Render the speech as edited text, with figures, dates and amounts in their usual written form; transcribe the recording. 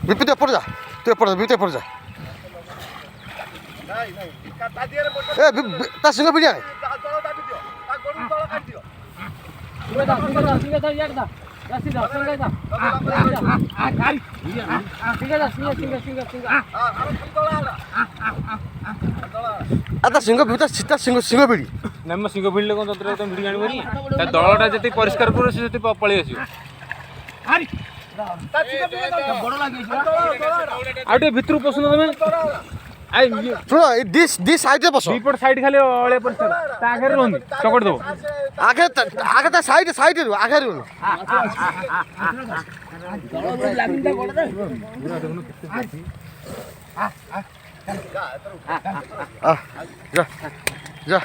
বিপিতে পড়ে যা, তুই পড়ে যা, বিপিতে পড়ে যা। তার সঙ্গে বিড়ি আয়। তার সিংহ তার সিংহ বিড়ি ନାଇଁ ମୋ ସିଂହ ଭିଡ଼ିଲେ କ'ଣ ତନ୍ତ୍ର ତମେ ଭିଡ଼ି ଆଣିବନି ତା ଦଳଟା ଯେତେ ପରିଷ୍କାର କରିବ ସେ ସେତେ ପଳେଇ ଆସିବ। ଆଉ ଟିକେ ଭିତରକୁ ପଶୁନ ତମେ। ଶୁଣ ଦି ସାଇଡରେ ବସ। ଦିପଟ ସାଇଡ୍ ଖାଲି ଅଳିଆ ପରିଷ୍କାର ତା ଆଗରେ ରହୁନି ଚକଟି ଦେବ। ଆଗେ ତା ସାଇଡରେ ରୁହ, ଆଗରେ ରୁହ। যা যা